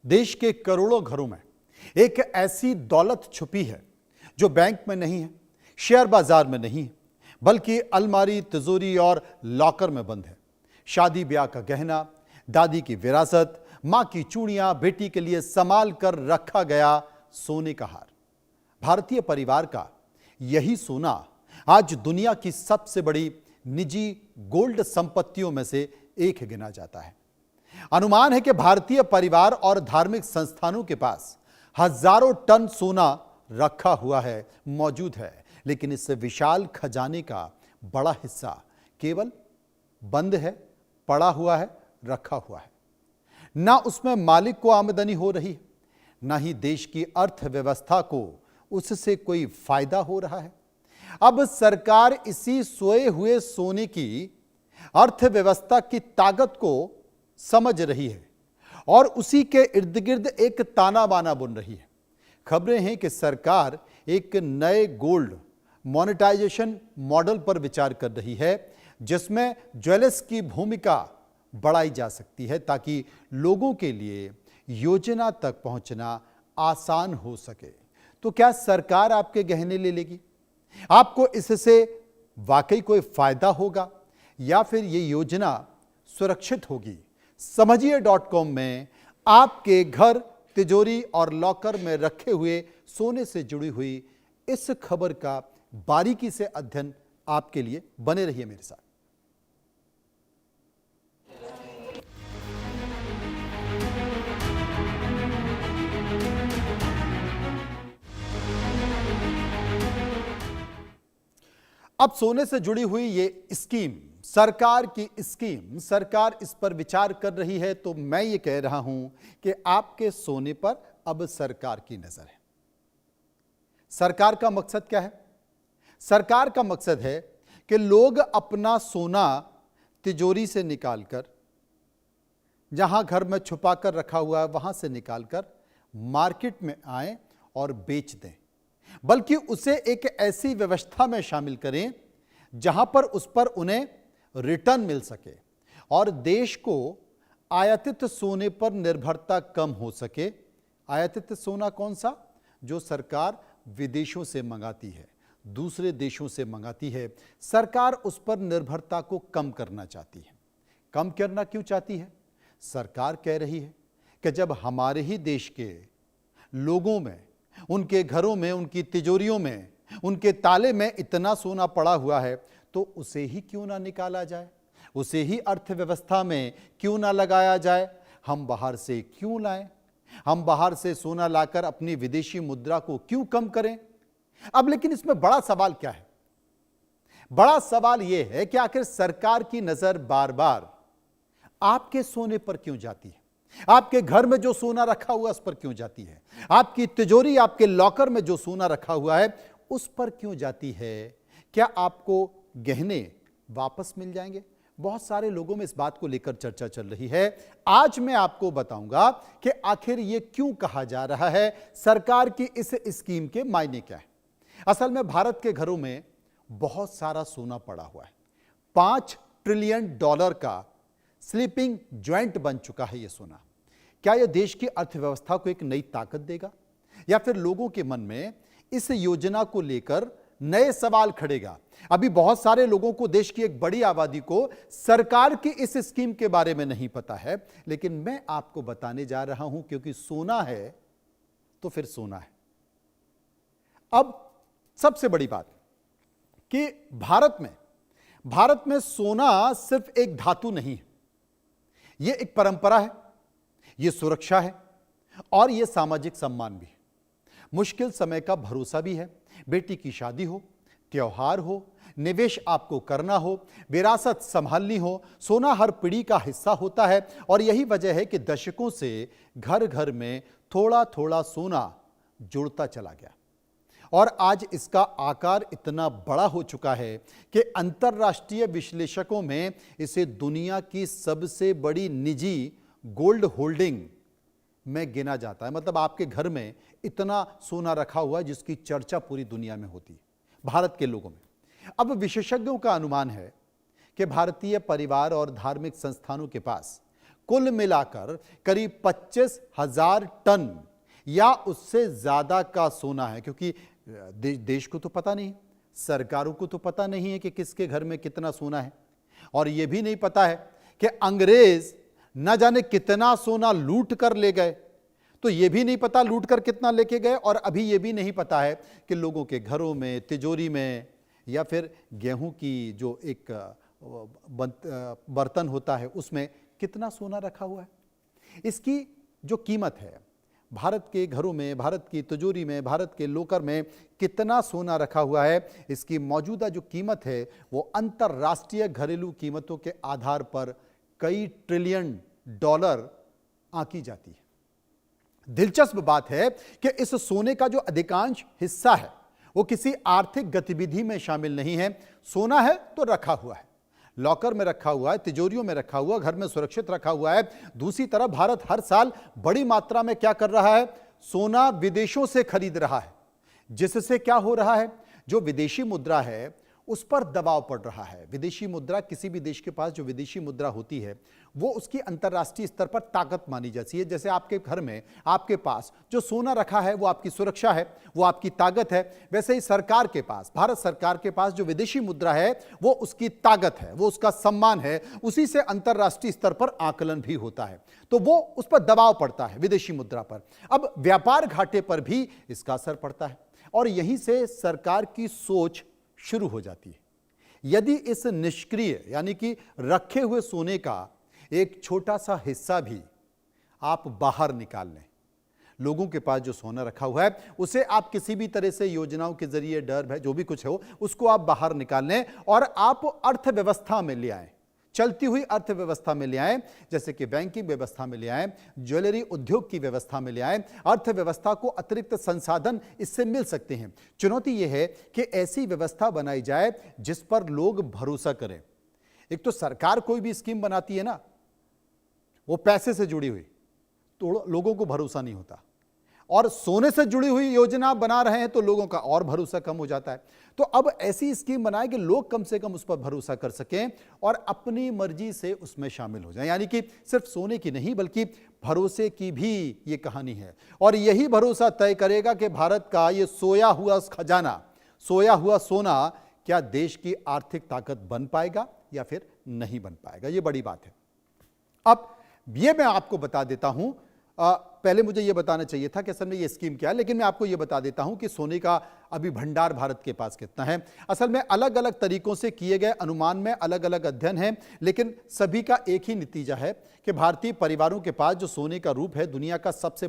देश के करोड़ों घरों में एक ऐसी दौलत छुपी है जो बैंक में नहीं है, शेयर बाजार में नहीं है, बल्कि अलमारी, तिजोरी और लॉकर में बंद है। शादी ब्याह का गहना, दादी की विरासत, मां की चूड़ियां, बेटी के लिए संभाल कर रखा गया सोने का हार। भारतीय परिवार का यही सोना आज दुनिया की सबसे बड़ी निजी गोल्ड संपत्तियों में से एक गिना जाता है। अनुमान है कि भारतीय परिवार और धार्मिक संस्थानों के पास हजारों टन सोना रखा हुआ है, मौजूद है, लेकिन इस विशाल खजाने का बड़ा हिस्सा केवल बंद है, पड़ा हुआ है, रखा हुआ है। ना उसमें मालिक को आमदनी हो रही है, ना ही देश की अर्थव्यवस्था को उससे कोई फायदा हो रहा है। अब सरकार इसी सोए हुए सोने की अर्थव्यवस्था की ताकत को समझ रही है और उसी के इर्द गिर्द एक ताना बाना बुन रही है। खबरें हैं कि सरकार एक नए गोल्ड मोनेटाइजेशन मॉडल पर विचार कर रही है, जिसमें ज्वेलर्स की भूमिका बढ़ाई जा सकती है ताकि लोगों के लिए योजना तक पहुंचना आसान हो सके। तो क्या सरकार आपके गहने ले लेगी? आपको इससे वाकई कोई फायदा होगा या फिर यह योजना सुरक्षित होगी? समझिए.com में आपके घर, तिजोरी और लॉकर में रखे हुए सोने से जुड़ी हुई इस खबर का बारीकी से अध्ययन आपके लिए। बने रहिए मेरे साथ। अब सोने से जुड़ी हुई ये स्कीम, सरकार की स्कीम, सरकार इस पर विचार कर रही है, तो मैं ये कह रहा हूं कि आपके सोने पर अब सरकार की नजर है। सरकार का मकसद क्या है? सरकार का मकसद है कि लोग अपना सोना तिजोरी से निकालकर, जहां घर में छुपा कर रखा हुआ है वहां से निकालकर मार्केट में आए और बेच दें, बल्कि उसे एक ऐसी व्यवस्था में शामिल करें जहां पर उस पर उन्हें रिटर्न मिल सके और देश को आयातित सोने पर निर्भरता कम हो सके। आयातित सोना कौन सा? जो सरकार विदेशों से मंगाती है, दूसरे देशों से मंगाती है। सरकार उस पर निर्भरता को कम करना चाहती है। कम करना क्यों चाहती है? सरकार कह रही है कि जब हमारे ही देश के लोगों में, उनके घरों में, उनकी तिजोरियों में, उनके ताले में इतना सोना पड़ा हुआ है, तो उसे ही क्यों ना निकाला जाए, उसे ही अर्थव्यवस्था में क्यों ना लगाया जाए। हम बाहर से क्यों लाएं? हम बाहर से सोना लाकर अपनी विदेशी मुद्रा को क्यों कम करें? अब लेकिन इसमें बड़ा सवाल क्या है? बड़ा सवाल यह है कि आखिर सरकार की नजर बार बार आपके सोने पर क्यों जाती है? आपके घर में जो सोना रखा हुआ है उस पर क्यों जाती है? आपकी तिजोरी, आपके लॉकर में जो सोना रखा हुआ है उस पर क्यों जाती है? क्या आपको गहने वापस मिल जाएंगे? बहुत सारे लोगों में इस बात को लेकर चर्चा चल रही है। आज मैं आपको बताऊंगा कि आखिर यह क्यों कहा जा रहा है, सरकार की इस स्कीम के मायने क्या है। असल में भारत के घरों में बहुत सारा सोना पड़ा हुआ है। $5 ट्रिलियन का स्लीपिंग जॉइंट बन चुका है यह सोना। क्या यह देश की अर्थव्यवस्था को एक नई ताकत देगा या फिर लोगों के मन में इस योजना को लेकर नए सवाल खड़ेगा? अभी बहुत सारे लोगों को, देश की एक बड़ी आबादी को सरकार की इस स्कीम के बारे में नहीं पता है, लेकिन मैं आपको बताने जा रहा हूं, क्योंकि सोना है तो फिर सोना है। अब सबसे बड़ी बात कि भारत में सोना सिर्फ एक धातु नहीं है, यह एक परंपरा है, यह सुरक्षा है और यह सामाजिक सम्मान भी है। मुश्किल समय का भरोसा भी है। बेटी की शादी हो, त्योहार हो, निवेश आपको करना हो, विरासत संभालनी हो, सोना हर पीढ़ी का हिस्सा होता है। और यही वजह है कि दशकों से घर घर में थोड़ा थोड़ा सोना जुड़ता चला गया और आज इसका आकार इतना बड़ा हो चुका है कि अंतर्राष्ट्रीय विश्लेषकों में इसे दुनिया की सबसे बड़ी निजी गोल्ड होल्डिंग में गिना जाता है। मतलब आपके घर में इतना सोना रखा हुआ है जिसकी चर्चा पूरी दुनिया में होती है, भारत के लोगों में। अब विशेषज्ञों का अनुमान है कि भारतीय परिवार और धार्मिक संस्थानों के पास कुल मिलाकर करीब 25,000 टन या उससे ज्यादा का सोना है। क्योंकि देश को तो पता नहीं, सरकारों को तो पता नहीं है कि किसके घर में कितना सोना है, और यह भी नहीं पता है कि अंग्रेज न जाने कितना सोना लूट कर ले गए, तो यह भी नहीं पता लूट कर कितना लेके गए, और अभी यह भी नहीं पता है कि लोगों के घरों में, तिजोरी में, या फिर गेहूं की जो एक बर्तन होता है उसमें कितना सोना रखा हुआ है। इसकी जो कीमत है, भारत के घरों में, भारत की तिजोरी में, भारत के लॉकर में कितना सोना रखा हुआ है, इसकी मौजूदा जो कीमत है वो अंतर्राष्ट्रीय घरेलू कीमतों के आधार पर कई ट्रिलियन डॉलर आंकी जाती है। दिलचस्प बात है कि इस सोने का जो अधिकांश हिस्सा है वो किसी आर्थिक गतिविधि में शामिल नहीं है। सोना है तो रखा हुआ है, लॉकर में रखा हुआ है, तिजोरियों में रखा हुआ, घर में सुरक्षित रखा हुआ है। दूसरी तरफ भारत हर साल बड़ी मात्रा में क्या कर रहा है, सोना विदेशों से खरीद रहा है, जिससे क्या हो रहा है, जो विदेशी मुद्रा है उस पर दबाव पड़ रहा है। विदेशी मुद्रा, किसी भी देश के पास जो विदेशी मुद्रा होती है वो उसकी अंतर्राष्ट्रीय स्तर पर ताकत मानी जाती है। जैसे आपके घर में, आपके पास जो सोना रखा है वो आपकी सुरक्षा है, वो आपकी ताकत है। वैसे ही सरकार के पास, भारत सरकार के पास जो विदेशी मुद्रा है वो उसकी ताकत है, वो उसका सम्मान है। उसी से अंतर्राष्ट्रीय स्तर पर आकलन भी होता है, तो वो उस पर दबाव पड़ता है विदेशी मुद्रा पर। अब व्यापार घाटे पर भी इसका असर पड़ता है, और यहीं से सरकार की सोच शुरू हो जाती है। यदि इस निष्क्रिय यानी कि रखे हुए सोने का एक छोटा सा हिस्सा भी आप बाहर निकाल लें, लोगों के पास जो सोना रखा हुआ है उसे आप किसी भी तरह से योजनाओं के जरिए, डर है जो भी कुछ हो, उसको आप बाहर निकाल लें और आप अर्थव्यवस्था में ले आए, चलती हुई अर्थव्यवस्था में ले आए, जैसे कि बैंकिंग व्यवस्था में ले आए, ज्वेलरी उद्योग की व्यवस्था में ले आए, अर्थव्यवस्था को अतिरिक्त संसाधन इससे मिल सकते हैं। चुनौती यह है कि ऐसी व्यवस्था बनाई जाए जिस पर लोग भरोसा करें। एक तो सरकार कोई भी स्कीम बनाती है ना, वो पैसे से जुड़ी हुई, तो लोगों को भरोसा नहीं होता, और सोने से जुड़ी हुई योजना बना रहे हैं तो लोगों का और भरोसा कम हो जाता है। तो अब ऐसी स्कीम बनाए कि लोग कम से कम उस पर भरोसा कर सकें और अपनी मर्जी से उसमें शामिल हो जाएं। यानी कि सिर्फ सोने की नहीं बल्कि भरोसे की भी ये कहानी है, और यही भरोसा तय करेगा कि भारत का ये सोया हुआ खजाना, सोया हुआ सोना क्या देश की आर्थिक ताकत बन पाएगा या फिर नहीं बन पाएगा। ये बड़ी बात है। अब ये मैं आपको बता देता हूं, पहले मुझे यह बताना चाहिए था कि असल में यह स्कीम क्या है, लेकिन मैं आपको यह बता देता हूं कि सोने का अभी भंडार भारत के पास कितना है। असल में अलग अलग तरीकों से किए गए अनुमान में अलग अलग अध्ययन हैं, लेकिन सभी का एक ही नतीजा है कि भारतीय परिवारों के पास जो सोने का रूप है दुनिया का सबसे